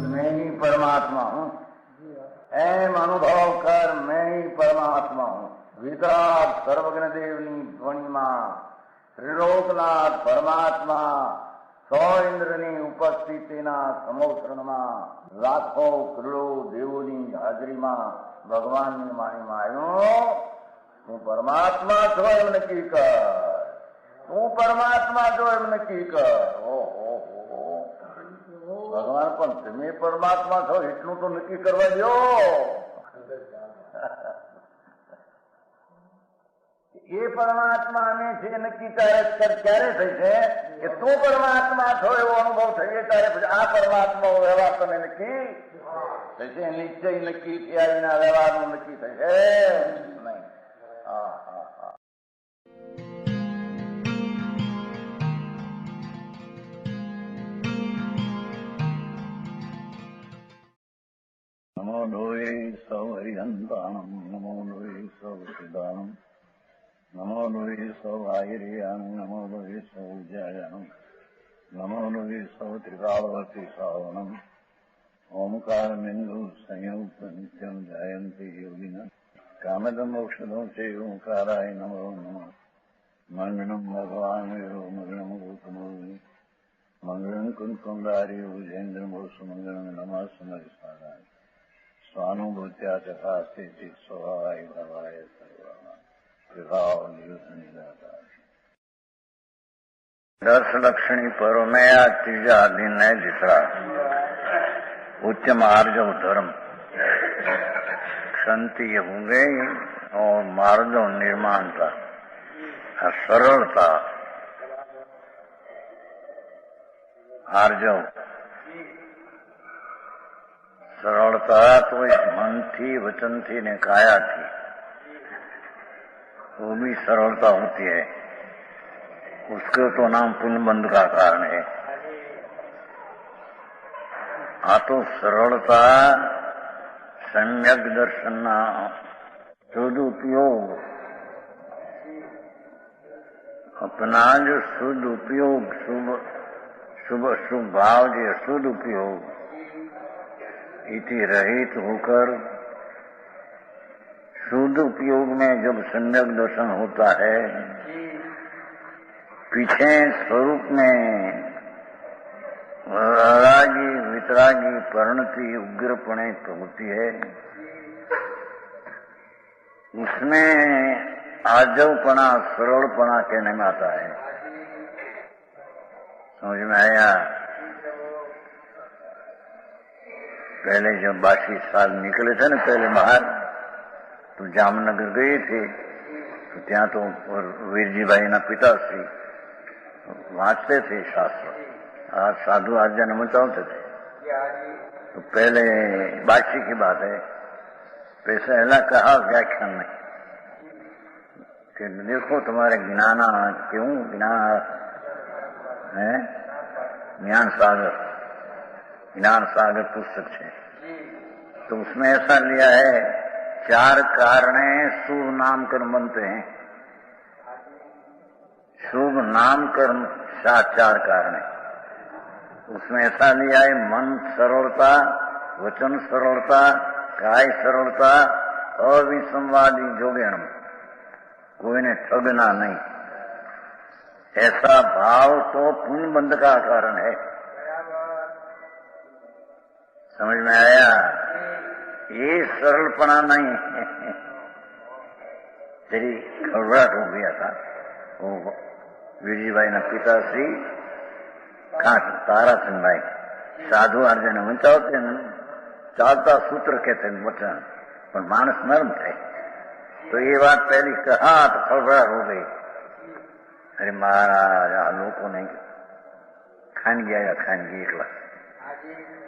मैं ही परमात्मा हूँ, एम अनुभव कर मैं ही परमात्मा हूँ। वितराग सर्वज्ञ देवनी ध्वनिमा त्रिलोकनाथ परमात्मा सौ इंद्રની ઉપસ્થિતિના સમોત્સવમાં લાખો કરોડો દેવોની હાજરીમાં ભગવાનની વાણીમાં આવ્યો, તું પરમાત્મા છો એમ નક્કી કર, તું પરમાત્મા છો એમ નક્કી કર. ઓહો, ભગવાન પણ તમે પરમાત્મા છો એટલું તો નક્કી કરવા દો. એ પરમાત્મા અમે છે નક્કી ક્યારે થઈ છે કે તું પરમાત્મા છો એવો અનુભવ થઈએ ત્યારે પછી આ પરમાત્મા વ્યવહાર તમે નક્કી થશે. નિશ્ચય નક્કી થયા વિના વ્યવહારનું નક્કી થશે નહીં. હા હા હા. નમો લોહે સૌ હરિહંતાણમ, નમો લોહે સૌ સિદ્ધાણમ, નમો લોહે સૌ આયર્યાણમ, નમો લોહે સૌ જયાણમ, નમો લોહે સૌ ત્રિકાળવતી શ્રાવણમ. ઓમકાર બિંદુ સંયુક્ત નિત્યમ જયંતી યોગિના કામદમ ઔષધમ છે ઓંકારાય નમો નમઃ. મંગળમ ભગવાન વિરો મંગળમ ગૌતમોની મંગળમ કુંકુંડારી ભુજેન્દ્રમોષ મંગળમ નમઃ સમરિસારાય સ્વાનુભૂત્યા ચકાસ્તે ચિત સ્વભાવાય ભવાય સર્વા વિભાવ નિદાતા. 10 लक्षणी परों में या तीजा अधीन है जिसरा उच्च मार्जव धर्म क्षंति होंगे और मार्जव निर्माणता सरलता आर्जव सरलता तो इस मन थी वचन थी ने काया थी वो भी सरलता होती है. उसके तो नाम पुण्यबंध का कारण है. आ तो सरलता सम्यक दर्शन शुद्ध उपयोग, अपना जो शुद्ध उपयोग शुभ भाव जो शुद्ध उपयोग इति रहित होकर शुद्ध उपयोग में जब सम्यक दर्शन होता है, पीछे स्वरूप में रागी वितरागी परिणति उग्रपणे होती है, उसमें आजवपना सरलपना कहने में आता है. समझ में आया? पहले जब 22 साल निकले थे ना पहले बाहर, तो जामनगर गए थे, तो ત્યાં તો વીરજીભાઈના પિતાશ્રી वाँचते थे शास्त्र, आज साधु आज्ञा मचाते थे. तो पहले बातचीत की बात है, पहला कहा व्याख्यान में कि देखो तुम्हारे ज्ञान क्यों ज्ञान है, ज्ञान सागर पुस्तक है. तो उसमें ऐसा लिया है 4 कारणे शुभ नामकरण बनते हैं. शुभ नामकरण 4 कारण है. उसमें ऐसा लिया है मन सरलता, वचन सरलता, काय सरलता, अविसंवादी जोगेणम, कोई ने ठगना नहीं. ऐसा भाव तो पुण्यबंध का कारण है. समझ में आया? ये सरलपना नहीं है. तेरी घबराहट हो गया था. वो વીરજીભાઈના પિતાશ્રી તારાચંદભાઈ સાધુ આર્જને વંચાવતે ચાલતા સૂત્ર કહેતે વચન, પણ માણસ નરમ થાય. તો એ વાત પહેલી કહા તો ખબરાટ હો ગઈ. અરે મહારાજ આ લોકોને ખાનગી એકલા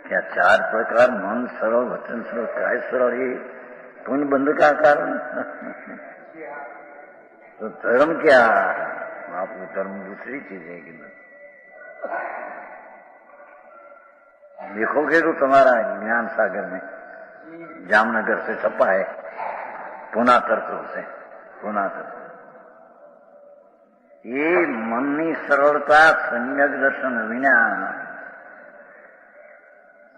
કે આ 4 પ્રકાર મન સરળ વચન સરળ કાય સરળ એ પુण्यबंध का कारण. तो धर्म क्या? आपको धर्म दूसरी चीज है कि नहीं? देखोगे तो तुम्हारा ज्ञान सागर में जामनगर से छपा है, पूना तरतु से, पूना तरतु। ये मननी सरलता सम्यक दर्शन विना,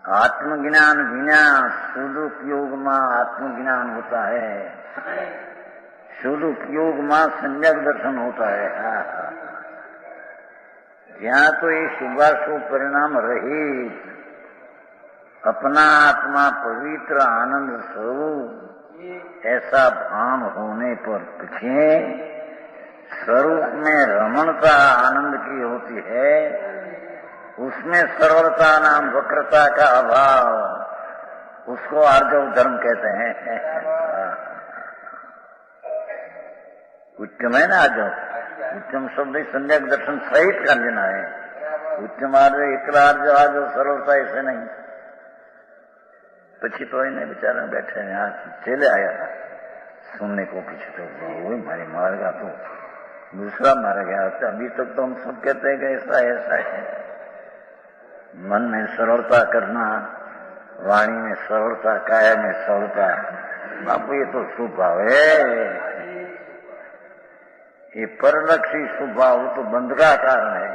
आत्मज्ञान विना सदुपयोग में आत्मज्ञान होता है, सदुपयोग में सम्यक दर्शन होता है। यहाँ तो ये शुभाशुभ परिणाम रहित अपना आत्मा पवित्र आनंद स्वरूप ऐसा भान होने पर पीछे स्वरूप में रमणता आनंद की होती है, उसमें सरलता नाम वक्रता का अभाव, उसको आर्जव धर्म कहते हैं। उत्तम है ना आर्जव, उत्तम शब्द सम्यक दर्शन सहित कर लेना है। उत्तम आर्जव एकला आर्जव सरलता ऐसे नहीं। પછી તો એને બિચારા બેઠે ને આ ચેલે आया था सुनने को, पीछे तो वो मारे मार गया, तो दूसरा मारा गया। अभी तक तो हम सब कहते हैं कि ऐसा ऐसा है। मन में सरलता करना, वाणी में सरलता, काया में सरलता, बापू ये तो स्वभाव है। ये परलक्षी स्वभाव तो बंध का कारण है,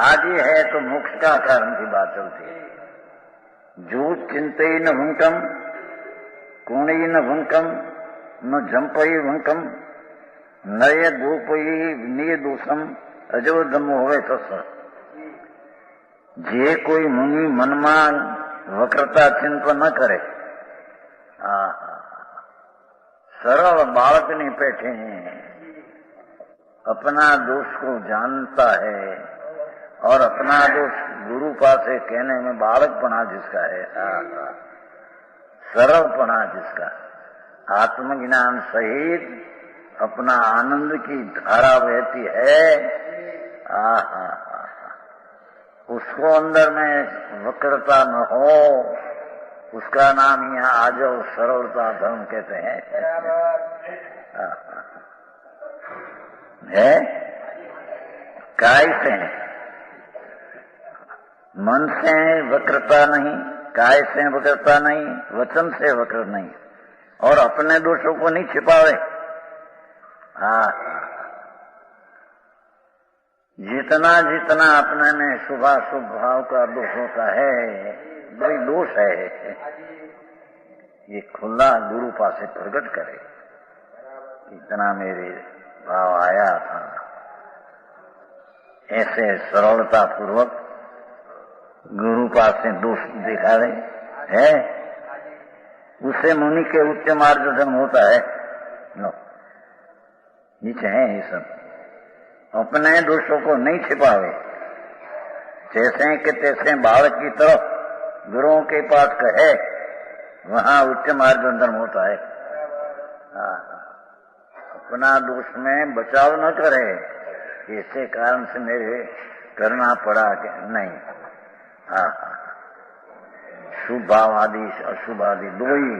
आज ही है तो मोक्ष का कारण की बात चलती है। जो चिंते न भुंकम, कोणी न भुंकम, न जंपई भुंकम, नय गोपई निय दोषम, अजो दमो होवे तस। जे कोई मुनि मनमा वक्रता चिंतन न करे, सरल बालक नहीं बैठे हैं, अपना दोष को जानता है और अपना दोष गुरु पासे कहने में बालकपना जिसका है, सरलपना जिसका, आत्मज्ञान सहित अपना आनंद की धारा बहती है, उसको अंदर में वक्रता न हो, उसका नाम यहाँ आजो सरलता धर्म कहते हैं। है काय से मन से वक्रता नहीं, काय से वक्रता नहीं, वचन से वक्र नहीं, और अपने दोषों को नहीं छिपावे। जितना जितना अपने में शुभाशुभ भाव का दोषों का है, वही दोष है, ये खुला गुरु पासे प्रकट करे। इतना मेरे भाव आया था, ऐसे सरलता पूर्वक गुरु पास से दोष दिखावे है, उससे मुनि के उच्च मार्गदर्शन होता है। नो नीचे है ये सब, अपने दोषों को नहीं छिपावे, जैसे कि तैसे बालक की तरफ गुरुओं के पास कहे, वहां उच्च मार्गदर्शन होता है। अपना दोष में बचाव न करे, इसे कारण से मेरे करना पड़ा कि नहीं। शुभावादी अशुभादि दो ही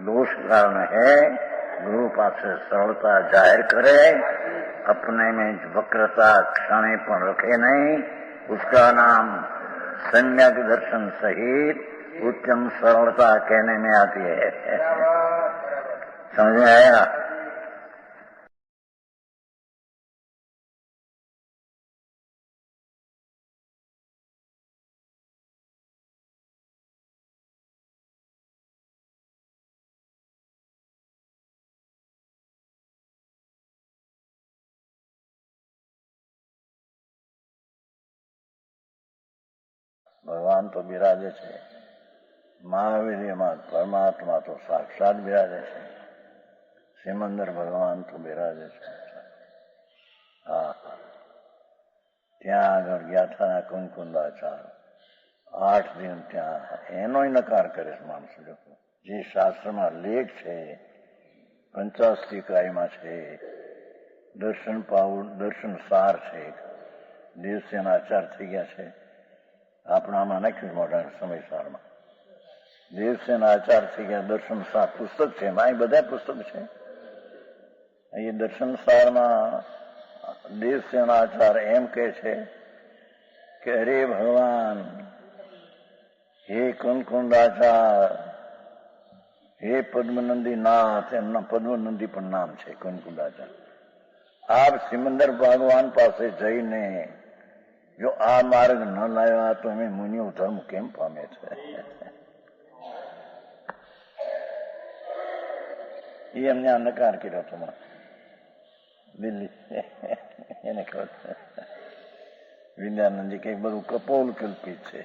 दोष कारण है। गुरु पास सरलता जाहिर करे, अपने में वक्रता क्षणे पर रखे नहीं, उसका नाम सम्यक दर्शन सहित उत्तम सरलता कहने में आती है। समझ में आया? ભગવાન તો બિરાજે છે, મહાવીર્યમાં પરમાત્મા તો સાક્ષાત બિરાજે છે, સિમંદર ભગવાન તો બિરાજે છે। ત્યાં આગળ ગયા હતા કુંકુંદાચાર, 8 દિન ત્યાં એનોય નકાર કરે છે માણસો લોકો। જે શાસ્ત્રમાં લેખ છે, 85 કાયમાં છે, દર્શન પાઉડ દર્શન સાર છે, દેવસેના આચાર થઈ ગયા છે। આપણામાં નાખ્યું મોટા સમયસારમાં દેવસેના આચાર થઈ ગયા। દર્શન સાર પુસ્તક છે, એમાં બધા પુસ્તક છે। એ દર્શન સારમાં દેવસેના આચાર એમ કહે છે કે અરે ભગવાન, હે કુંકુંદાચાર, હે પદ્મનંદી નાથ, એમના પદ્મનંદી પણ નામ છે કુંકુંદાચાર્ય. આપ સિમંદર ભગવાન પાસે જઈને જો આ માર્ગ ન લાવ્યા તો અમે મુનિઓ ધર્મ કેમ પામે છે? એ એમને આ નકાર કર્યો હતો દિલ્હી. એને ખબર વિદ્યાનંદજી કઈ બધું કપોલ કલ્પિત છે.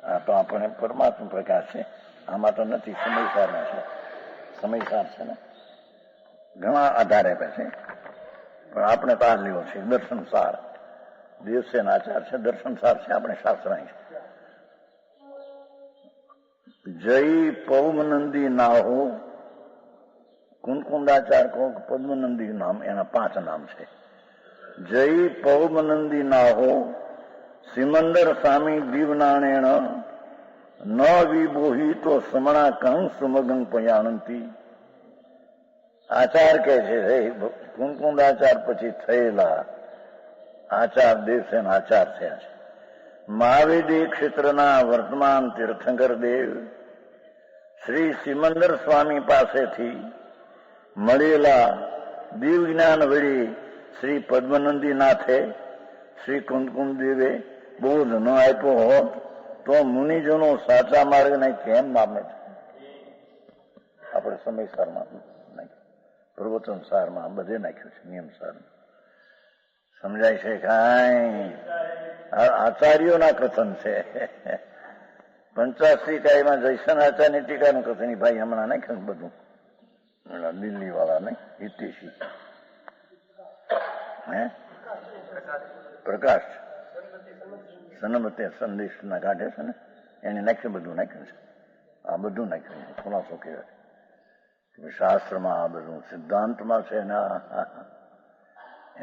આ તો આપણે પરમાત્મા પ્રકાશ છે, આમાં તો નથી. સમયસારના છે, સમયસાર છે ને, ઘણા આધારે છે, પણ આપણે તો આ લેવો છે દર્શન સાર. દિવસે આચાર છે, દર્શન સાર છે, આપણે શાસ્ત્ર જય પૌમનંદી નાહો. કુંકુંદાચાર કહો પદ્મનંદી નામ, એના 5 નામ છે. જય પૌમનંદી નાહો સિમંદર સ્વામી દીવનાણેણ ન વિબોહી તો સમણા કંસ સુમગં પયાણંતી. આચાર કે છે કુંકુંદાચાર પછી થયેલા આચાર દેવસેન આચાર થયા છે. મહાવેદી ક્ષેત્રના વર્તમાન તીર્થંકર દેવ શ્રી સિમંદર સ્વામી પાસેથી મળેલા દિવ જ્ઞાન વળી શ્રી પદ્મનંદી નાથે શ્રી કુંકુમ દેવે બોધ ન આપ્યો હોત તો મુનિજનો સાચા માર્ગને કેમ મામે છે? આપણે સમયસારમાં નાખ્યું, પ્રવચન સારમાં બધે નાખ્યું છે, નિયમ સારમાં. સમજાય છે? કાંઈ આચાર્યોના કથન છે. 85 કાયમાં જયસન આચાર્યની ટીકાનું કથન ભાઈ હમણાં નાખ્યું બધું, દિલ્હી વાળા ને હિતેશી પ્રકાશ સનમતે સંદેશ ના કાઢે છે ને, એને નાખ્યું, બધું નાખ્યું છે. આ બધું નાખ્યું છે. ખુલાસો કહેવાય શાસ્ત્રમાં, આ બધું સિદ્ધાંતમાં છે ને.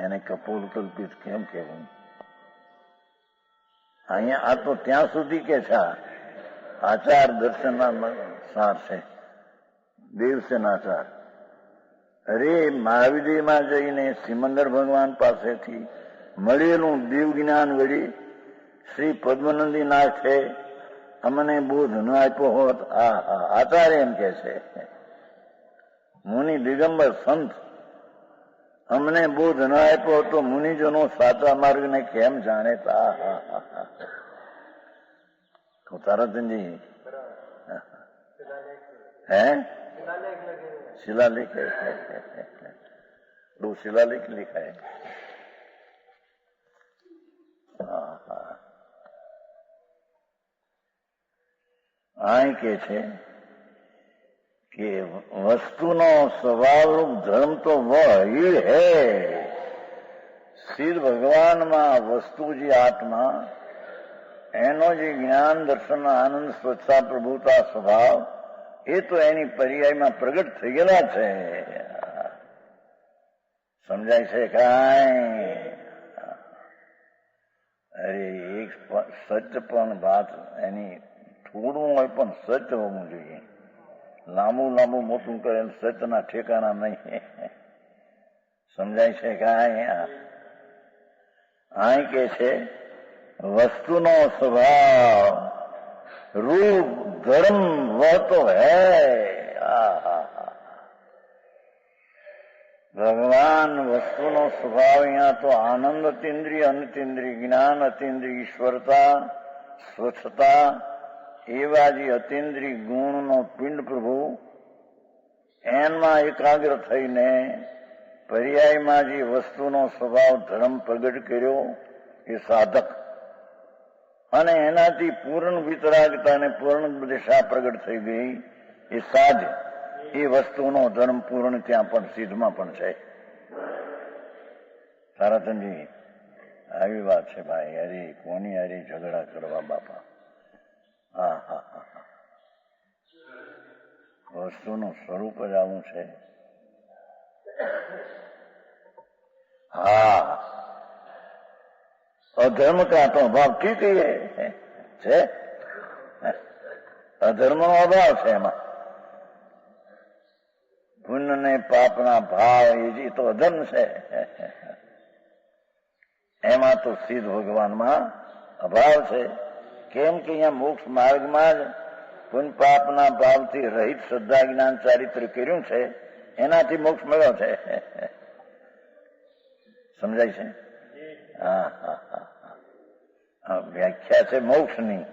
એને કપોલ કલ્પિત કેમ કેવું? અહીંયા આ તો ત્યાં સુધી કે છે આચાર દર્શનના સાર છે, દેવસેનાચાર. અરે મહાવિદયમાં જઈને સિમંદર ભગવાન પાસેથી મળેલું દિવ જ્ઞાન વળી શ્રી પદ્મનંદી નાથે અમને બોધ ન આપ્યો હોત. આચાર્ય એમ કે છે, મુનિ દિગંબર સંત અમને બોધ ન આપ્યો તો મુનિજનો સાચા માર્ગને કેમ જાણેતા? તારાચંદજી હે शिलालेख है, 2 शिलालेख लिखा है. આ કે છે કે વસ્તુનો સ્વભાવરૂપ ધર્મ તો વહી હૈ. સિદ્ધ ભગવાનમાં વસ્તુ જે આત્મા, એનો જે જ્ઞાન દર્શન આનંદ સ્વચ્છતા પ્રભુતા સ્વભાવ, એ તો એની પર્યાયમાં પ્રગટ થઈ ગયેલા છે. સમજાય છે? કાંઈ અરે એક સત્ય પણ વાત એની થોડું હોય પણ સત્ય હોવું જોઈએ. લાંબુ મોટું કરે સત્યના ઠેકાણા નહીં. સમજાય છે? કાંઈ આ કે છે વસ્તુનો સ્વભાવ रूप धर्म वह तो है. भगवान वस्तुनो स्वभाव यहाँ तो आनंद अतीन्द्रिय, अनितेन्द्रिय ज्ञान, अतीन्द्रिय ईश्वरता, स्वच्छता एवा जी अतीन्द्रिय गुणनो पिंड प्रभु એનમાં એકાગ્ર થઈને પર્યાયમાં જે વસ્તુનો સ્વભાવ ધર્મ પ્રગટ કર્યો એ સાધક, અને એનાથી પૂર્ણ વિતરાગતા અને પૂર્ણ દિશા પ્રગટ થઈ ગઈ એ સાધ્ય. એ વસ્તુનો ધર્મ પૂર્ણ ત્યાં પણ સિદ્ધમાં પણ છે. તારાચંદજી આવી વાત છે ભાઈ. અરે કોની અરે ઝઘડા કરવા બાપા. વસ્તુનું સ્વરૂપ જ આવું છે. અધર્મ કા તો અભાવ ઠીક છે, અધર્મનો અભાવ છે. એમાં પુણ્ય ને પાપના ભાવ એ તો અધર્મ છે. એમાં તો સિદ્ધ ભગવાનમાં અભાવ છે. કેમ કે અહીંયા મોક્ષ માર્ગમાં જ પુન પાપના ભાવથી રહિત શ્રદ્ધા જ્ઞાન ચારિત્ર કર્યું છે, એનાથી મોક્ષ મળ્યો છે. સમજાય છે? હા હા હા. વ્યાખ્યા છે મોક્ષની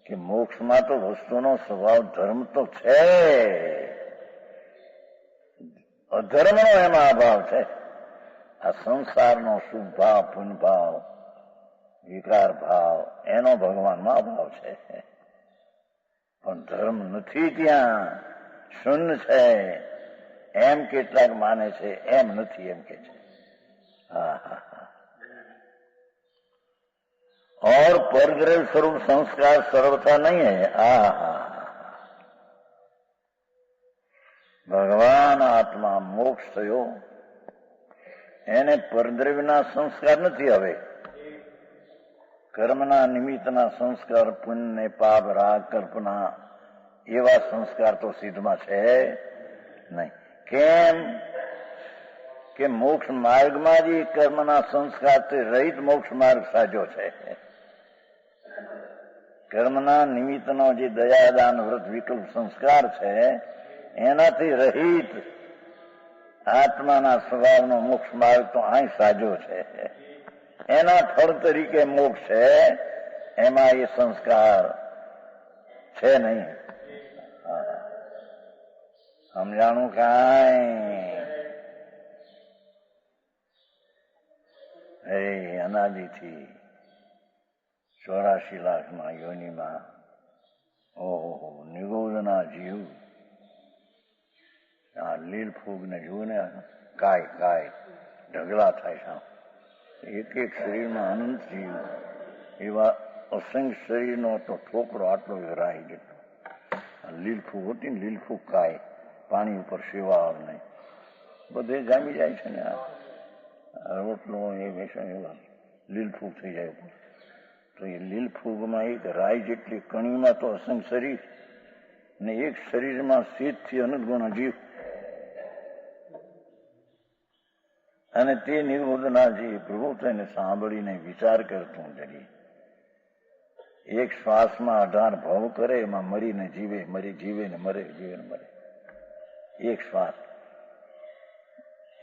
કે મોક્ષમાં તો વસ્તુનો સ્વભાવ ધર્મ તો છે, અધર્મનો એમાં અભાવ છે. આ સંસારનો શુભ ભાવ, પુન ભાવ, વિકાર ભાવ એનો ભગવાનમાં અભાવ છે. પણ ધર્મ નથી, ત્યાં શૂન્ય છે એમ કેટલાક માને છે, એમ નથી એમ કે છે. હા હા હા. और परग्रह स्वरूप संस्कार सर्वथा नहीं है. ભગવાન આત્મા મોક્ષ થયો એને પરદ્રવ્યના સંસ્કાર નથી. હવે કર્મના નિમિત્તના સંસ્કાર, પુણ્ય, પાપ, રાગ, કલ્પના એવા સંસ્કાર તો સિદ્ધમાં છે નહીં. કેમ કે મોક્ષ માર્ગમાં જ કર્મના સંસ્કારથી રહિત મોક્ષ માર્ગ સાજો છે. કર્મના નિમિત્તનો જે દયાદાન, વ્રત, વિકલ્પ સંસ્કાર છે એનાથી રહિત આત્માના સ્વભાવનો મોક્ષ માર્ગ તો અહીં સાજો છે. એના ફળ તરીકે મોક્ષ છે, એમાં એ સંસ્કાર છે નહીં. સમજાણું કાંઈ? અનાદિથી 84 લાખમાં યોનિમાં ઓહો નિગોદના જીવ આ લીલ ફૂગ ને જુઓ ને, કાય ઢગલા થાય છે. એક એક શરીરમાં અનંત જીવ, એવા અસંખ્ય શરીરનો તો ઠોકરો આટલો રાહી જેટલો. લીલ ફૂગ હતી ને, લીલ ફૂગ કાય પાણી ઉપર સેવા નહીં બધે જામી જાય છે ને. આ રોટલો એ બેસણ એવા લીલ ફૂગ થઈ જાય ઉપર. તો એ લીલ ફૂગમાં એક રાય જેટલી કણીમાં તો અસંખ્ય શરીર ને એક શરીરમાં શીતથી અનંત ગુણા જીવ. અને તે નિર્બોધનાજી પ્રભુ તેને સાંભળીને વિચાર કરતું જરી એક શ્વાસમાં 18 ભાવ કરે, એમાં મરીને જીવે, મરી જીવે ને મરે, જીવે ને મરે. એક શ્વાસ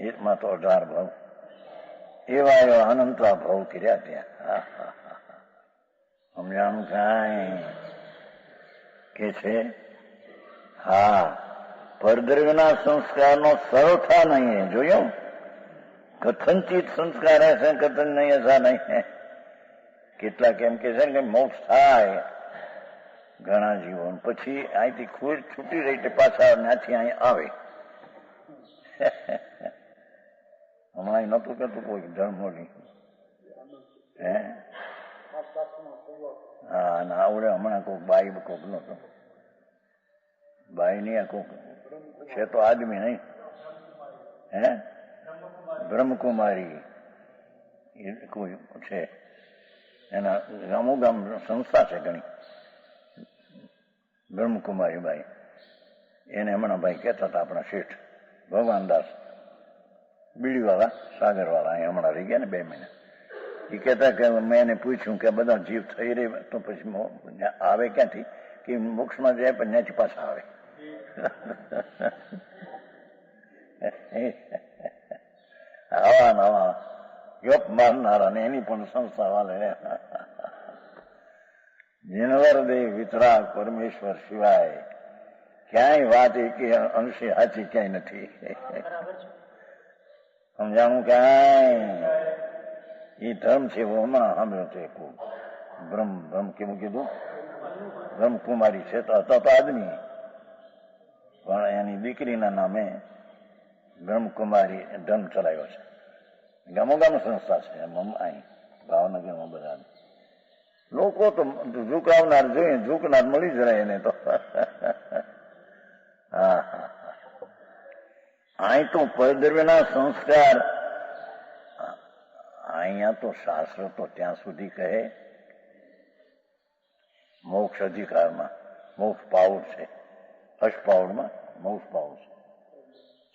એમાં તો 18 ભાવ એવા એવા અનંતા ભાવ કર્યા ત્યાં. સમજાણું કાંઈ કે છે? હા, પરદ્રવ્યના સંસ્કારનો સરથા નહીં. જોયું? કથનચિત સંસ્કાર હશે, કથન નહીં હશા નહીં. કેટલાક એમ કે છે ને કે મોક્ષ થાય ઘણા જીવન પછી અહીંથી ખુદ છૂટી રહી એટલે પાછા ત્યાંથી અહીં આવે. હમણાં નતું કેતું કોઈ ધર્મોની હા ના આવડે. હમણાં કોઈક બાઈ કોક નતો, બાઈ ની કોક છે તો આદમી નહીં હે, બ્રહ્મકુમારી કોઈ છે, એના ગામો ગામ સંસ્થા છે ઘણી, બ્રહ્મકુમારી બાઈ. એને હમણાં ભાઈ કહેતા હતા આપણા શેઠ ભગવાનદાસ બીડીવાળા, સાગરવાળા, અહીં હમણાં રહી ગયા ને 2 મહિના. એ કહેતા કે મેં એને પૂછ્યું કે બધા જીવ થઈ રહે તો પછી આવે ક્યાંથી? કે મોક્ષમાં જાય પણ ત્યાંથી પાછા આવે. આવા નવા ગપ મારનારા ને એની પણ સંસ્થા વાલે. જીનવર દેહ વિતરાગ પરમેશ્વર સિવાય ક્યાંય વાત એક અંશે સાચી ક્યાંય નથી. સમજાણું કાંઈ? એ ધર્મ છે. હમણાં સાંભળ્યો છે બ્રહ્મ કેવું કીધું? બ્રહ્મકુમારી છે તો હતા તો આદમી, પણ એની દીકરીના નામે બ્રહ્મકુમારી ધર્મ ચલાવ્યો છે. ગામોગામ સંસ્થા છે અહીં ભાવનગરમાં. બધા લોકો તો ઝુકાવનાર જોઈએ, ઝૂકનાર મળી જ રહે એને તો. હા હા. અહીં તો પરદ્રવ્યના સંસ્કાર, અહીંયા તો શાસ્ત્ર તો ત્યાં સુધી કહે મોક્ષ અધિકારમાં મોક્ષ પાઉડ છે, અષ્ટપાઉડમાં મોક્ષ પાઉડ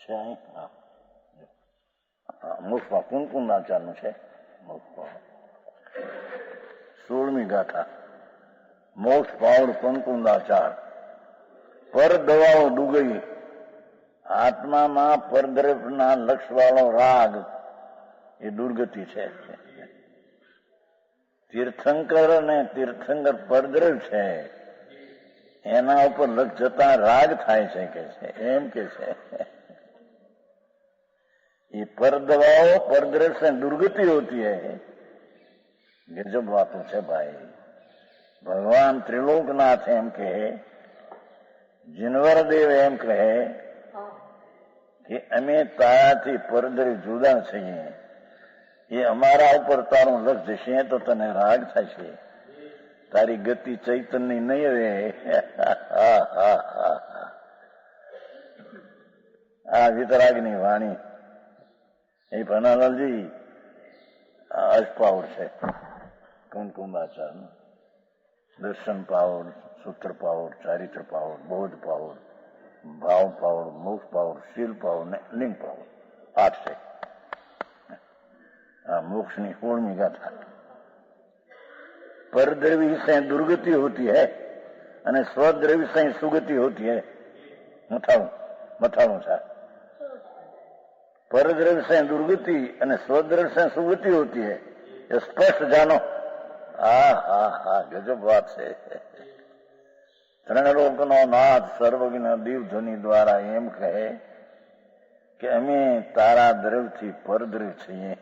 છે અહીં. મોક્ષમાં કુમકુમ આચારનું છે મોક્ષ પાઉડ. 16મી ગાથા મોક્ષ પાવડ કંકુંદાચાર. પર દવાઓ ડૂગઈ. આત્મામાં પરદ્રવ્યના લક્ષવાળો રાગ એ દુર્ગતિ છે. તીર્થંકર અને તીર્થંકર પરદ્રવ્ય છે, એના ઉપર લક્ષ જતા રાગ થાય છે કે છે, એમ કે છે. ये पर दवाओं परद्रव्य से दुर्गति होती है. गजब बातों છે ભાઈ. ભગવાન ત્રિલોકનાથ એમ કહે, જીનવરદેવ એમ કહે કે અમે તારાથી પરદ્રવ્ય જુદા છીએ, એ અમારા ઉપર તારું લક્ષ જશે તો તને રાગ થશે, તારી ગતિ ચૈતન્ય નહીં રહે. આ વિતરાગની વાણી એ પન્નાલાલજી અષ્ટપાવડ છે. કુમકુમાચાર દર્શન પાવડ, સૂત્ર પાવડ, ચારિત્ર પાવડ, બોધ પાવડ, ભાવ પાવડ, મોક્ષ પાવડ, શીલ પાવડ ને લિંગ પાવડ. 8 છે. આ મોક્ષની 16મી ગાથા. परद्रव्य से दुर्गति होती है અને સ્વદ્રવ્ય से सुगति होती है. મથાળું છે. परद्रव्य से दुर्गति અને સ્વદ્રવ્ય से सुगति होती है, ये स्पष्ट जानो. હા ગજબ વાત છે. ત્રણલોકનો નાથ સર્વજ્ઞ દીવધ્વનિ દ્વારા એમ કહે કે અમે તારા દ્રવ્યથી પરદ્રવ્ય છીએ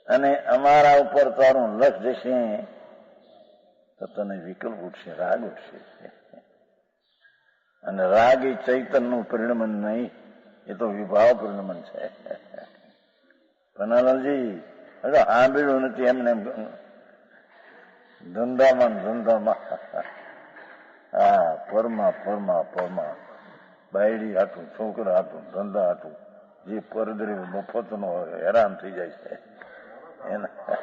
અને અમારા ઉપર તારું લક્ષ જશે તો તને વિકલ્પ ઉઠશે, રાગ ઉઠશે. અને રાગ એ ચૈતનનું પરિણમન નહીં, એ તો વિભાવ પરિણમન છે. પન્નાલાલજી હવે સાંભળ્યું નથી એમને ધંધામાં હા પરમાં બાયડી હાટું, છોકરા હાટું, ધંધા હાટું જે પરદ્રવ્ય મફતનો હેરાન થઈ જાય છે એના.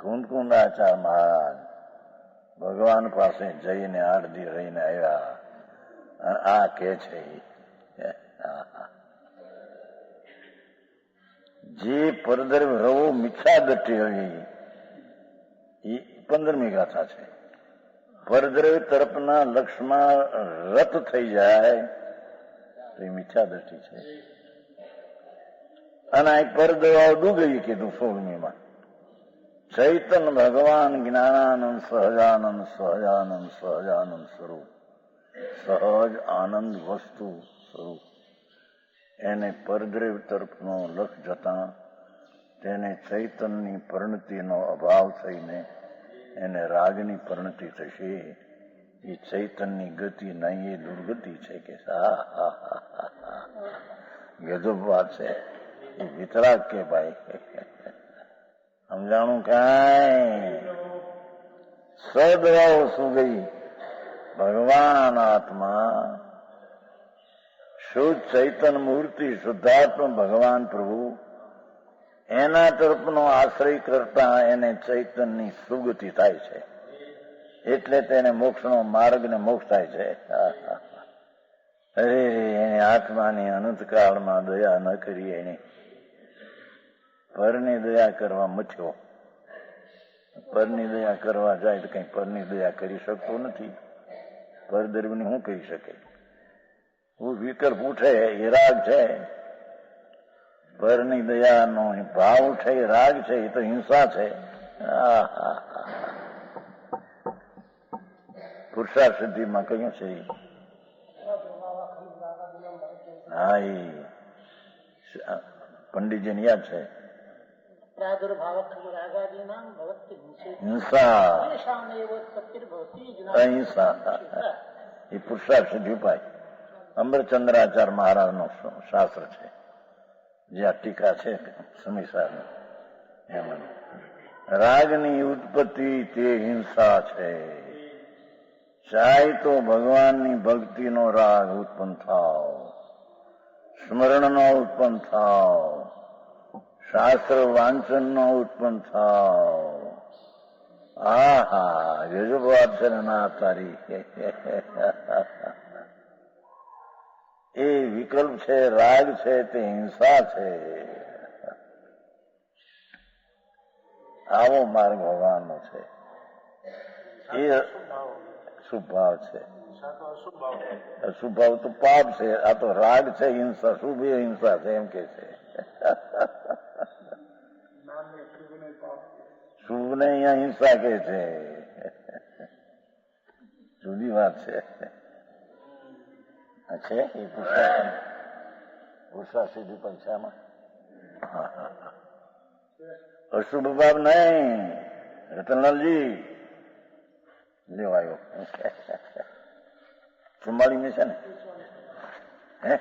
કુંદકુંદાચાર મહારાજ ભગવાન પાસે જઈને 8 દી રહીને આવ્યા. આ કે છે જે પરદ્રવ્ય રવો મિથ્યા દ્રષ્ટિ હોય એ 15મી ગાથા છે. પરદ્રવ્ય તરફના લક્ષમાં રત થઈ જાય તો એ મિથ્યા દ્રષ્ટિ છે. અને આ પરદવાઓ ડૂબી કીધું 16મીમાં. ચૈતન ભગવાન જ્ઞાનાનંદ સહજાનંદ સ્વરૂપ, સહજ આનંદ વસ્તુ સ્વરૂપ, એને પરદ્રવ્ય તરફનો લક્ષ જતા તેને ચૈતનની પરિણતિનો અભાવ થઈને એને રાગની પરિણતિ થશે. એ ચૈતનની ગતિ નહીં, એ દુર્ગતિ છે કે. ગજબ વાત છે. એ વિતરાગ કે ભાઈ સમજાણું કાંઈ. સદવાઓ શું ગઈ? ભગવાન આત્મા શુદ્ધ ચૈતન મૂર્તિ, શુદ્ધાત્મ ભગવાન પ્રભુ, એના તરફનો આશ્રય કરતા એને ચૈતનની સુગતિ થાય છે. એટલે તેને મોક્ષનો માર્ગ ને મોક્ષ થાય છે. અરે એને આત્માની અનંતકાળમાં દયા ન કરી, એને પરની દયા કરવા મથ્યો. પરની દયા કરવા જાય તો કઈ પરની દયા કરી શકતો નથી. પરદ્રવ્યની શું કરી શકે? વિકલ્પ ઉઠે એ રાગ છે. પરની દયાનો ભાવ ઉઠે એ રાગ છે, એ તો હિંસા છે. પુરુષાર્થ સિદ્ધિમાં કહ્યું છે. હા, એ પંડિતજીને યાદ છે. અહિંસા એ પુરુષાર્થ સિદ્ધિ ઉપાય. અમરચંદ્રાચાર્ય મહારાજનો શાસ્ત્ર છે, જે આ ટીકા છે સમીસાર એમાં. રાગની ઉત્પત્તિ તે હિંસા છે. ચાહે તો ભગવાનની ભક્તિનો રાગ ઉત્પન્ન થાવ, સ્મરણનો ઉત્પન્ન થાવ, શાસ્ત્ર વાંચનનો ઉત્પન્ન થાવ. ગજબ વાત છે ને ના તારી. એ વિકલ્પ છે, રાગ છે, તે હિંસા છે. આવો માર્ગ ભગવાનનો છે. એ શુભ ભાવ છે. અશુભ ભાવ તો પાપ છે. આ તો રાગ છે, હિંસા. શુભ એ હિંસા છે એમ કે છે. શુભ ને અહીંયા હિંસા કે છે. જુદી વાત છે. છે એ પુરુષા સીધી પરીક્ષામાં અશુભ ભાવ નહીં. રતનલાલજી લેવાયો ચુમ્માળીને છે ને હે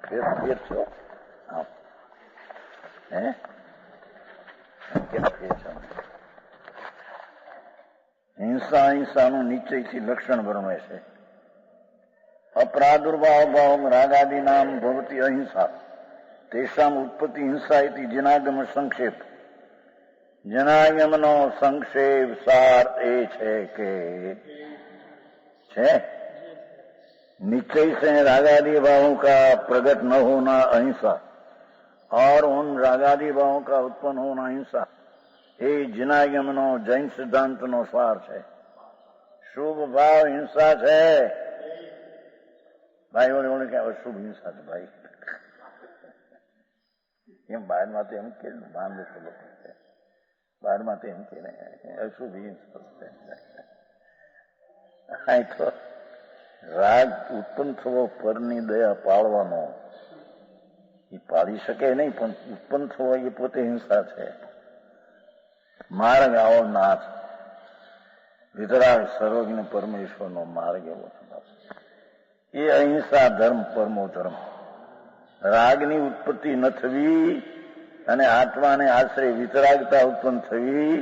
ફેર છો હે કેમ ફેર છો? હિંસા હિંસાનું નિશ્ચયથી લક્ષણ વર્મે છે. અપ્રાદુર્ભાવ ભાવ રાગાદી નામ ભવતી અહિંસા તેષામ ઉત્પત્તિ હિંસા ઇતિ જનાગમ સંક્ષેપ. જનાગમનો संक्षेप सार ए छे के निश्चय से रागादि भावों का प्रकट न होना अहिंसा और उन रागादि भावों का उत्पन्न होना हिंसा ये जनागमनो जैन सिद्धांत नो सार है. शुभ भाव हिंसा है भाई. बोले क्या शुभ हिंसा है भाई એમ બહારમાં તો એમ કે માન લોકો બહારમાં તો એમ કે અશુભ તો રાગ ઉત્પન્ન થવો પરની દયા પાળવાનો એ પાળી શકે નહીં, પણ ઉત્પન્ન થવો એ પોતે હિંસા છે. માર્ગ આવો નાથ વિતરાગ સર્વજ્ઞ પરમેશ્વરનો માર્ગ એવો એ અહિંસા ધર્મ પરમો ધર્મ. રાગની ઉત્પત્તિ ન થવી અને આત્માને આશ્રય વિતરાગતા ઉત્પન્ન થવી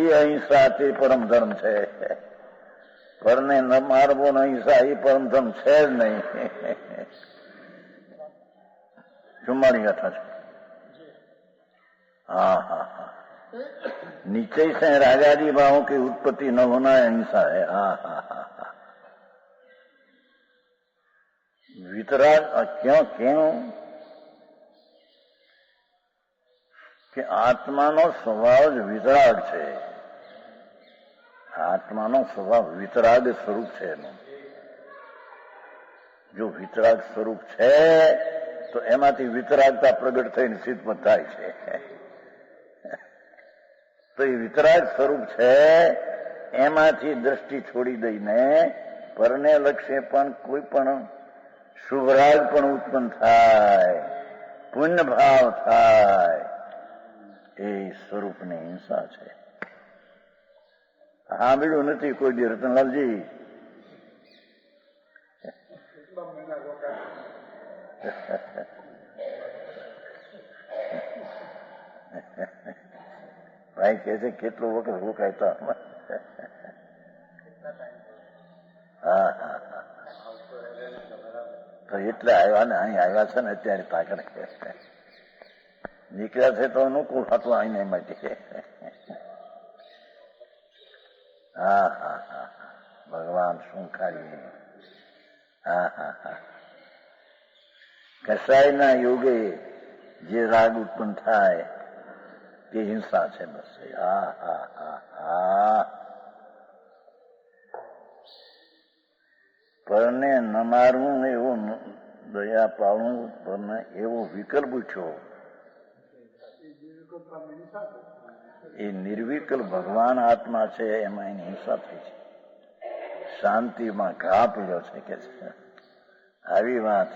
એ અહિંસા તે પરમ ધર્મ છે. પરને ન મારવો ન અહિંસા એ પરમ ધર્મ છે જ નહીં. 44 ગાથા છે. हाँ हाँ हाँ निश्चय से रागादि भावों की उत्पत्ति न होना अहिंसा है. हाँ हाँ हाँ हाँ वितराग क्यों क्यों કે આત્માનો સ્વભાવ જ વિતરાગ છે. આત્માનો સ્વભાવ વિતરાગ સ્વરૂપ છે એનું. જો વિતરાગ સ્વરૂપ છે તો એમાંથી વિતરાગતા પ્રગટ થઈને સિદ્ધમત થાય છે. તો એ વિતરાગ સ્વરૂપ છે એમાંથી દ્રષ્ટિ છોડી દઈને પરને લક્ષ્ય પણ કોઈ પણ શુભરાગ પણ ઉત્પન્ન થાય, પુણ્ય ભાવ થાય, એ સ્વરૂપની હિંસા છે. સાંભળ્યું નથી કોઈ દી રતનલાલજી? ભાઈ કે છે કેટલો વખત રોકાયતા. હા હા હા તો એટલે આવ્યા ને અહીં આવ્યા છે ને અત્યારે તાકડ નીકળ્યા છે તો અનુકૂળ હતું આઈને માટે. હા હા હા ભગવાન શું ખાઈએ. હા હા હા કસાયના યોગે જે રાગ ઉત્પન્ન થાય તે હિંસા છે બસ. હા હા હા હા પરને ન મારવું એવો દયા પાળવું પરને એવો વિકલ્પ ઉઠ્યો. એ નિર્વિકલ્પ ભગવાન આત્મા છે એમાં એની હિંસા થઈ છે. શાંતિમાં ઘા પીડ્યો છે કે છે. આવી વાત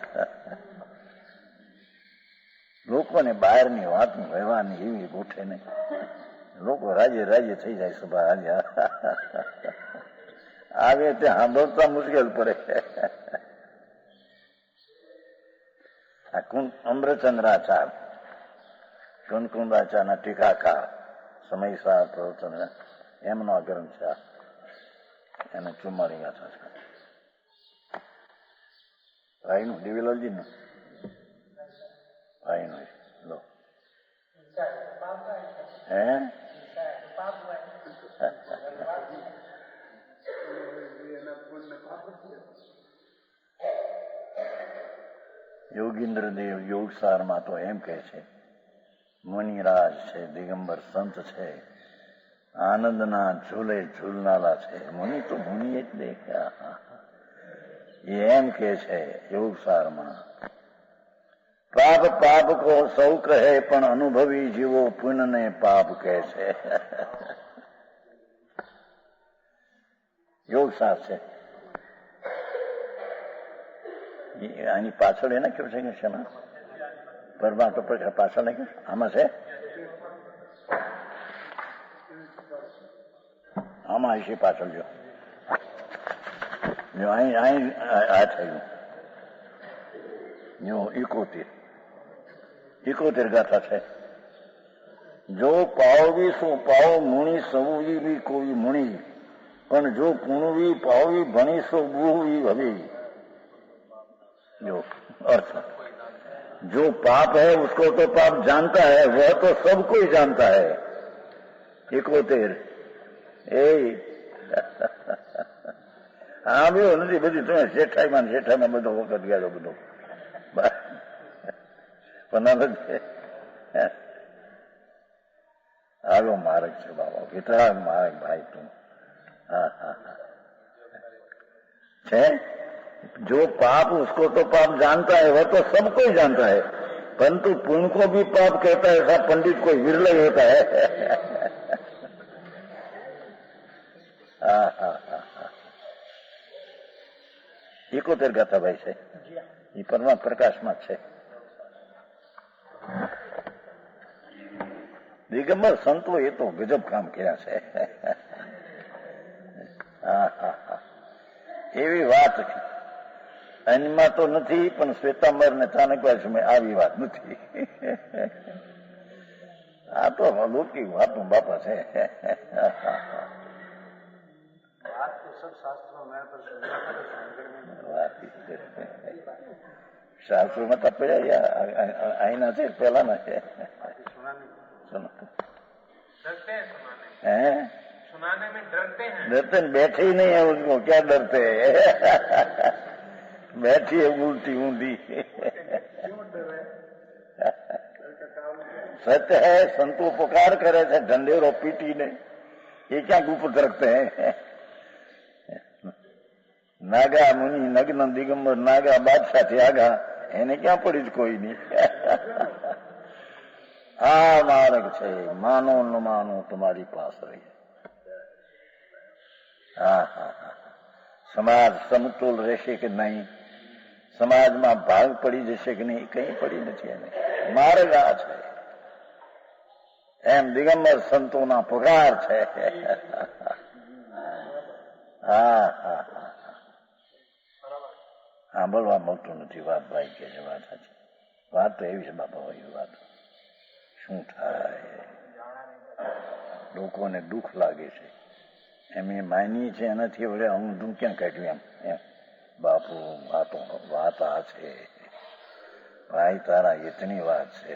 લોકોને બહારની વાત કહેવાની એવી ગોઠે નહીં. લોકો રાજે રાજે થઈ જાય સભા આજે આવે તે સાંભળતા મુશ્કેલ પડે. આ અમૃતચંદ્રાચાર કુંકુંદાચારના ટીકાકાર સમયસાર પ્રવચન એમનો આ ગ્રંથ છે. એને 44 ગાથા છે. ભાઈનું દેવીલાલજીનું ભાઈનું લો હે યોગીન્દ્ર દેવ યોગસારમાં તો એમ કહે છે, મુનિરાજ છે, દિગંબર સંત છે, આનંદના ઝૂલે ઝૂલનારા છે. મુનિ તો મુનિ જ દેખ્યા. એ એમ કે છે યોગસારમાં, પાપ પાપ કો સૌ કહે, પણ અનુભવી જીવો પુણ્યને પાપ કહે છે. યોગસાર છે. આની પાછળ એને કેવું છે કે શેમાં પરમાત્મ પાછળ નહીં આમાં છે, આમાં હશે પાછળ જો અહીં આ થયું 71 ગાથા છે. જો પાવવી શું પાવ મુણી સવવી બી કોઈ મુણી, પણ જો પૂણવી પાવવી ભણી સો બુહવી હવી. जो अर्थ, जो पाप है उसको तो पाप जानता है, वह तो सब कोई जानता है. 71 એ આવ્યો નથી. બધી તમે શેઠાઈમાં બધો વખત ગયો બધો પણ આવ્યો માર્ગ છે બાબા. કેટલા માર્ગ ભાઈ તું. છે. जो पाप उसको तो पाप जानता है, वह तो सब कोई जानता है, परंतु पुण्य को भी पाप कहता है, ऐसा पंडित कोई विरल होता है. 71 ગાથા ભાઈ છે. એ પરમા પ્રકાશમાં છે. દિગંબર સંતો એ તો ગજબ કામ કર્યા છે. એવી વાત એમાં તો નથી, પણ શ્વેતાંબર ને ચાણક્યવાસમાં આવી વાત નથી. આ તો લૌકિક વાતનું બાપા છે. શાસ્ત્રોમાં તો અહીંના છે, પેલાના છે. सुनाने में डरते हैं. डरते बैठे ही नहीं है उसको, क्या डरते हैं. बैठी है उल्टी ऊंधी. सत्य है. संतो पुकार करे थे ढंढेरो पीटी ने, ये क्या गुप्त रखते हैं. नागा मुनि नग्न दिगंबर नागा बादशाह थी आगा, એને ક્યાં પડી જ કોઈ નહીં. આ માર્ગ છે. માનો ન માનો તમારી પાસ રહી. સમાજ સમતુલ રહેશે કે નહીં, સમાજમાં ભાગ પડી જશે કે નહીં, કઈ પડી નથી. એને માર્ગ આ છે. એમ દિગંબર સંતોના પગાર છે. સાંભળવા મળતું નથી. વાત ભાઈ કે છે, વાત સાચી. વાત તો એવી છે બાપા. એવી વાત શું થાય, લોકોને દુઃખ લાગે છે. એમ એ માની છે, એનાથી વડે ઊંધું ક્યાં કાઢ્યું. એમ બાપુ વાત આ છે ભાઈ, તારા હિતની વાત છે.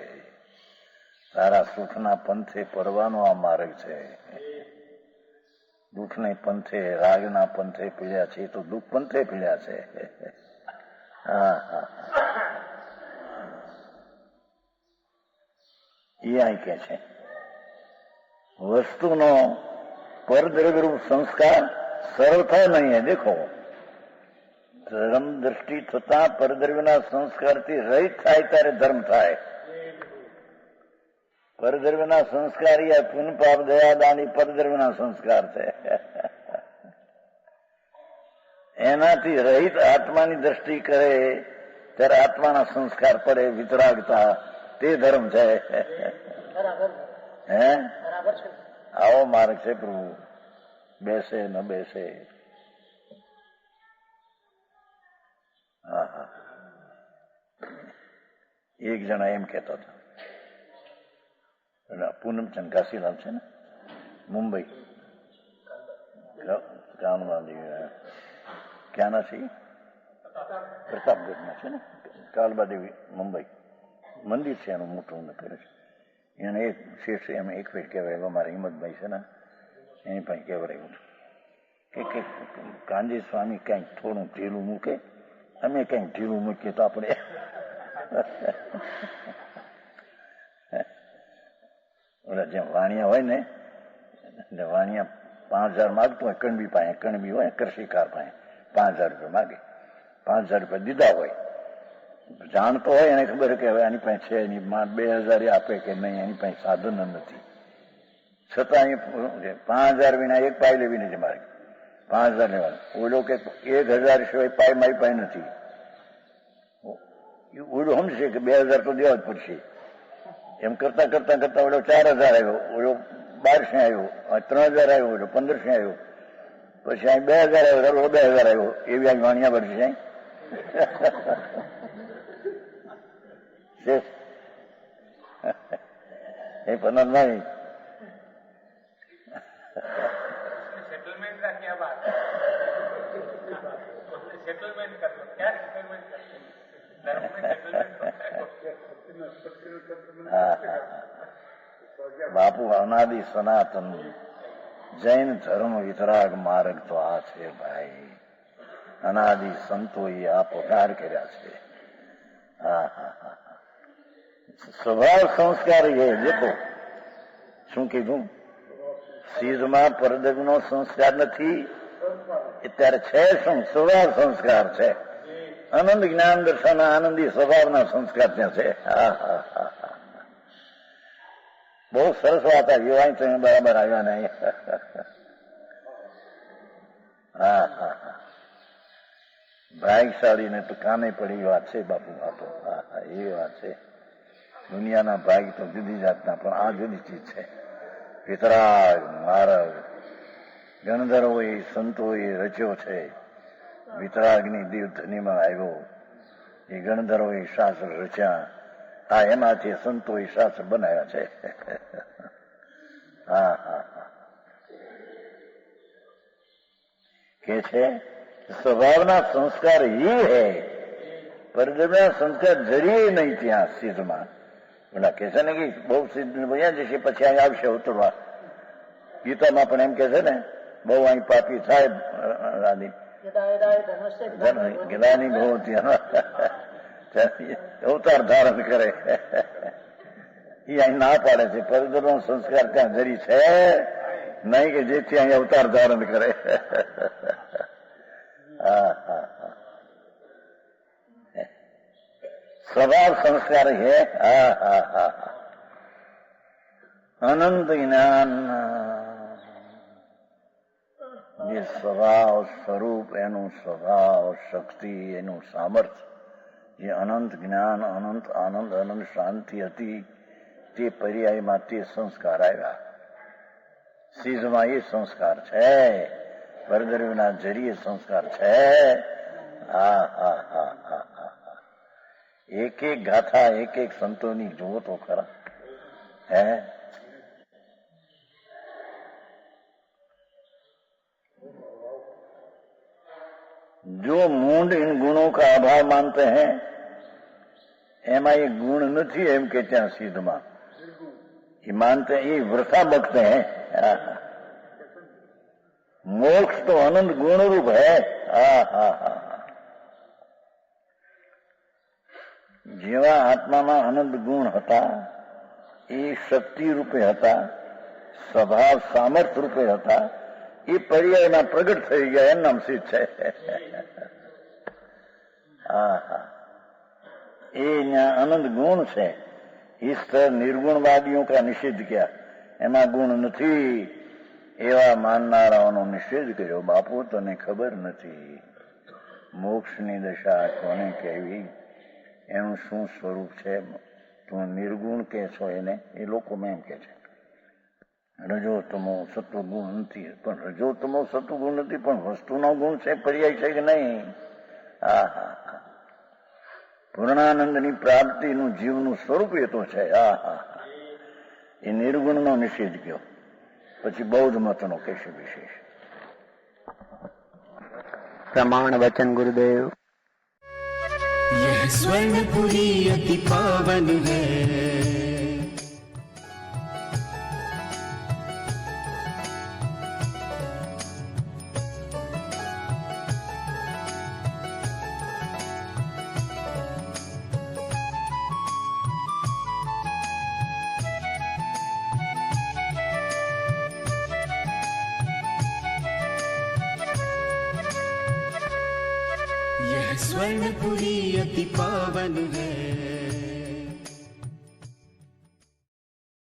તારા સુખના પંથે પડવાનો આ માર્ગ છે. દુઃખને પંથે રાગના પંથે પીડ્યા છે, તો દુઃખ પંથે પીડ્યા છે. એ અહીં કે છે વસ્તુનો પરદ્રવ્યરૂપ સંસ્કાર સરળતા નહીં હે. દેખો, ધર્મ દ્રષ્ટિ થતા પરદ્રવ્યના સંસ્કારથી રહિત થાય ત્યારે ધર્મ થાય. પરદ્રવ્યના સંસ્કાર એ પુન પાપ દયાદાન એ પરદ્રવ્યના સંસ્કાર છે. એનાથી રહિત આત્માની દ્રષ્ટિ કરે ત્યારે આત્માના સંસ્કાર પડે. વિતરાગતા તે ધર્મ છે. હે, આવો માર્ગ છે પ્રભુ. બેસે ન બેસે. એક જણા એમ કહેતા હતા, પૂનમચંદ કાશીલાલ છે ને, મુંબઈ ક્યાંના છે? પ્રતાપગઢના છે ને, કાલબાદેવી મુંબઈ. મંદિર છે એનું મોટું કરે છે. એને એક શેઠ એમ એક ફેર કહેવાય, અમારા હિંમતભાઈ છે ને, એની પાસે કહેવાયું હતું કે કાંજી સ્વામી કંઈક થોડું ઢીલું મૂકે, અમે કંઈક ઢીલું મૂકીએ તો આપણે ઓલા જેમ વાણિયા હોય ને, એટલે વાણિયા 5,000 માગતો હોય કણબી પાસે, કણબી હોય કૃષિકાર પાસે 5,000 રૂપિયા માગે, 5,000 રૂપિયા દીધા હોય, જાણતો હોય એને ખબર કે હવે આની પાસે છે એની 2,000 આપે કે નહીં, એની પાસે સાધન નથી, છતાં 5,000 વિના એક પાય લેવી નથી મારે, 5,000 લેવા. ઓલો કે 1,000 સિવાય પાય મારી પાસે નથી. ઓલો સમજશે કે 2,000 તો દેવા જ પડશે. એમ કરતા કરતા કરતા ઓલો 4,000 આવ્યો, ઓલો 1,200 આવ્યો, 3,000 આવ્યો, ઓલો 1,500 આવ્યો, પછી અહીં 2,000 આવ્યો, ઓલો 2,000 આવ્યો, એવી અહીં વાણિયા ભરશે. એ પણ નહીં. सेटलमेंट का क्या बात है? सेटलमेंट कर लो, क्या सेटलमेंट करते हैं? धर्म में सेटलमेंट होता है. બાપુ અનાદિ સનાતન જૈન ધર્મ વિતરાગ માર્ગ તો આ છે ભાઈ. અનાદિ સંતોએ આ પગાર કર્યા છે. સ્વભાવ સંસ્કાર એ દેખો શું કીધું, સીધમાં પરદગનો સંસ્કાર નથી, અત્યારે છે શું? સ્વભાવ સંસ્કાર છે. આનંદ જ્ઞાન દર્શન આનંદી સ્વભાવના સંસ્કાર ત્યાં છે. બહુ સરસ વાત આવી હોય તો બરાબર આવ્યા નહીં. ભાગ્યશાળી તો કાને પડી વાત છે બાપુ. આ તો એ વાત છે. દુનિયાના ભાગ તો જુદી જાતના, પણ આ જુદી ચીજ છે. વિતરાગ માર્ગ ગણધર્વોએ સંતોએ રચ્યો છે. વિતરાગની દીવધનીમાં આવ્યો, એ ગણધર્વોએ શાસ્ત્ર રચ્યા, આ એમાંથી સંતોએ શાસ્ત્ર બનાવ્યા છે. કે છે સ્વભાવના સંસ્કાર એ હૈ, પરદના સંસ્કાર જરીએ નહીં ત્યાં સિદ્ધમાં. ઓલા કે છે ને કે બહુ સિદ્ધ ભયા જશે પછી અહીં આવશે ઉતરવા. ગીતામાં પણ એમ કે છે ને, બહુ અહીં પાપી થાય રાની ગદાની બહુ અવતાર ધારણ કરે, એ અહીં ના પાડે છે. પરદનો સંસ્કાર ત્યાં જરી છે નહીં કે જેથી અહીં અવતાર ધારણ કરે. સ્વભાવ સંસ્કાર હે. અનંત જ્ઞાન જે સ્વભાવ સ્વરૂપ, એનું સ્વભાવ શક્તિ, એનું સામર્થ્ય, જે અનંત જ્ઞાન, અનંત આનંદ, અનંત શાંતિ હતી, તે પર્યાયમાં તે સંસ્કાર આવ્યા. સીધમાં એ સંસ્કાર છે, પરદરવીના જરીએ સંસ્કાર છે. એક એક ગાથા, એક એક સંતોની જુઓ તો ખરા. હે जो मूंड इन गुणों का अभाव मानते हैं, એમાં એ ગુણ નથી એમ કે ત્યાં સિદ્ધમાં એ માનતે, એ વૃથા બકતે हैं. मोक्ष तो अनंत गुण रूप है. જેવા આત્મામાં અનંત ગુણ હતા, એ શક્તિ રૂપે હતા, સ્વભાવ સામર્થ્ય રૂપે હતા, એ પર્યાયમાં પ્રગટ થઈ ગયા. એમ નામ સિદ્ધ છે. એ અનંત ગુણ છે. इस तरह निर्गुणवादियों का निषेध किया, એમાં ગુણ નથી એવા માનનારાઓનો નિષેધ કર્યો. બાપુ તને ખબર નથી મોક્ષની દશા કોને કહેવી, એનું શું સ્વરૂપ છે. તું નિર્ગુણ કે છો એને, એ લોકોમાં એમ કે છે રજોતમો સત્વગુણ નથી. પણ રજોતમો સત્વગુણ નથી, પણ વસ્તુનો ગુણ છે, પર્યાય છે કે નહીં. પૂર્ણાનંદની પ્રાપ્તિનું જીવનું સ્વરૂપ એ તો છે. એ નિર્ગુણનો નિષેધ કયો. પછી બૌદ્ધ મતનો કહેશે વિશેષ. प्रमाण वचन गुरुदेव। यह स्वर्णपुरी अति पावन है, स्वर्णपुरी अति पावन है।